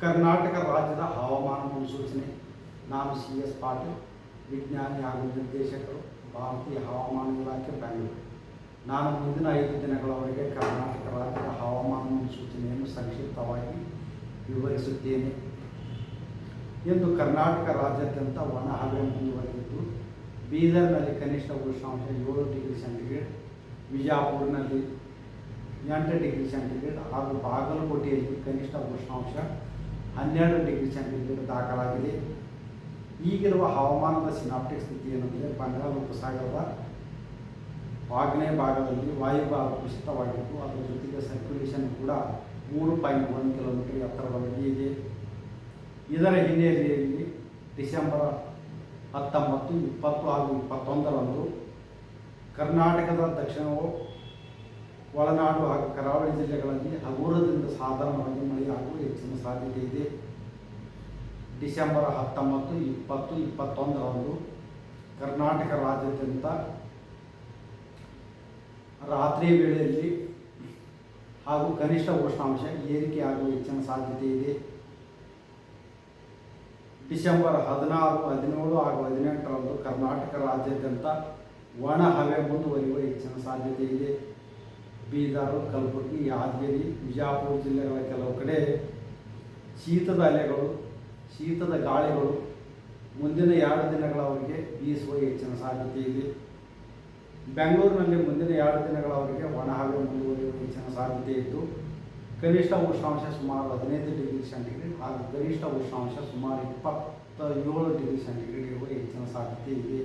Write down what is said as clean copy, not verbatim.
ಕರ್ನಾಟಕ ರಾಜ್ಯದ ಹವಾಮಾನ ಮುನ್ಸೂಚನೆ. ನಾನು CS ಪಾಟೀಲ್, ವಿಜ್ಞಾನಿ ಹಾಗೂ ನಿರ್ದೇಶಕರು, ಭಾರತೀಯ ಹವಾಮಾನ ಇಲಾಖೆ, ಬೆಂಗಳೂರು. ನಾನು ಮುಂದಿನ 5 ದಿನಗಳವರೆಗೆ ಕರ್ನಾಟಕ ರಾಜ್ಯದ ಹವಾಮಾನ ಮುನ್ಸೂಚನೆಯನ್ನು ಸಂಕ್ಷಿಪ್ತವಾಗಿ ವಿವರಿಸುತ್ತೇನೆ. ಇಂದು ಕರ್ನಾಟಕ ರಾಜ್ಯಾದ್ಯಂತ ಒಣ ಹವೆ ಮುಂದುವರೆದಿದ್ದು, ಬೀದರ್ನಲ್ಲಿ ಕನಿಷ್ಠ ಉಷ್ಣಾಂಶ 7 ಡಿಗ್ರಿ ಸೆಂಟಿಗ್ರೇಡ್, ವಿಜಯಪುರನಲ್ಲಿ 8 ಡಿಗ್ರಿ ಸೆಂಟಿಗ್ರೇಡ್ ಹಾಗೂ ಬಾಗಲಕೋಟೆಯಲ್ಲಿ ಕನಿಷ್ಠ ಉಷ್ಣಾಂಶ 12 ಡಿಗ್ರಿ ಸೆಂಟಿಗ್ರೇಡ್ ದಾಖಲಾಗಿದೆ. ಈಗಿರುವ ಹವಾಮಾನದ ಸಿನಾಪ್ಟಿಕ್ ಸ್ಥಿತಿ ಏನೆಂದರೆ, ಬಂಗಾಳ ಉಪಸಾಗರದ ಆಗ್ನೇಯ ಭಾಗದಲ್ಲಿ ವಾಯುಭಾಗ ಕುಸಿತವಾಗಿದ್ದು, ಅದರ ಜೊತೆಗೆ ಸರ್ಕ್ಯುಲೇಷನ್ ಕೂಡ 3.1 ಕಿಲೋಮೀಟರ್ ಎತ್ತರದವರೆಗೆ ಇದೆ. ಇದರ ಹಿನ್ನೆಲೆಯಲ್ಲಿ ಡಿಸೆಂಬರ್ 19, 20 ಹಾಗೂ 21ರಂದು ಕರ್ನಾಟಕದ ದಕ್ಷಿಣ ಒಳನಾಡು ಹಾಗೂ ಕರಾವಳಿ ಜಿಲ್ಲೆಗಳಲ್ಲಿ ಹಗುರದಿಂದ ಸಾಧಾರಣವಾಗಿ ಮಳೆಯಾಗುವ ಹೆಚ್ಚಿನ ಸಾಧ್ಯತೆ ಇದೆ. ಡಿಸೆಂಬರ್ 19, 20, 21ರಂದು ಕರ್ನಾಟಕ ರಾಜ್ಯಾದ್ಯಂತ ರಾತ್ರಿ ವೇಳೆಯಲ್ಲಿ ಹಾಗೂ ಕನಿಷ್ಠ ಉಷ್ಣಾಂಶ ಏರಿಕೆಯಾಗುವ ಹೆಚ್ಚಿನ ಸಾಧ್ಯತೆ ಇದೆ. ಡಿಸೆಂಬರ್ 16, 17 ಹಾಗೂ 18ರಂದು ಕರ್ನಾಟಕ ರಾಜ್ಯಾದ್ಯಂತ ಒಣ ಹವೆ ಮುಂದುವರಿಯುವ ಹೆಚ್ಚಿನ ಸಾಧ್ಯತೆ ಇದೆ. ಬೀದರ್, ಕಲಬುರಗಿ, ಯಾದಗಿರಿ, ವಿಜಯಪುರ ಜಿಲ್ಲೆಗಳ ಕೆಲವು ಕಡೆ ಶೀತದ ಅಲೆಗಳು, ಶೀತದ ಗಾಳಿಗಳು ಮುಂದಿನ 2 ದಿನಗಳವರೆಗೆ ಬೀಸುವ ಹೆಚ್ಚಿನ ಸಾಧ್ಯತೆ ಇದೆ. ಬೆಂಗಳೂರಿನಲ್ಲಿ ಮುಂದಿನ 2 ದಿನಗಳವರೆಗೆ ಒಣ ಹವೆ ಮುಂದುವರಿಯುವ ಹೆಚ್ಚಿನ ಸಾಧ್ಯತೆ ಇದ್ದು, ಕನಿಷ್ಠ ಉಷ್ಣಾಂಶ ಸುಮಾರು 15 ಡಿಗ್ರಿ ಸೆಂಟಿಗ್ರೇಡ್ ಹಾಗೂ ಗರಿಷ್ಠ ಉಷ್ಣಾಂಶ ಸುಮಾರು 27 ಡಿಗ್ರಿ ಸೆಂಟಿಗ್ರೇಡ್ ಇರುವ ಹೆಚ್ಚಿನ ಸಾಧ್ಯತೆ ಇದೆ.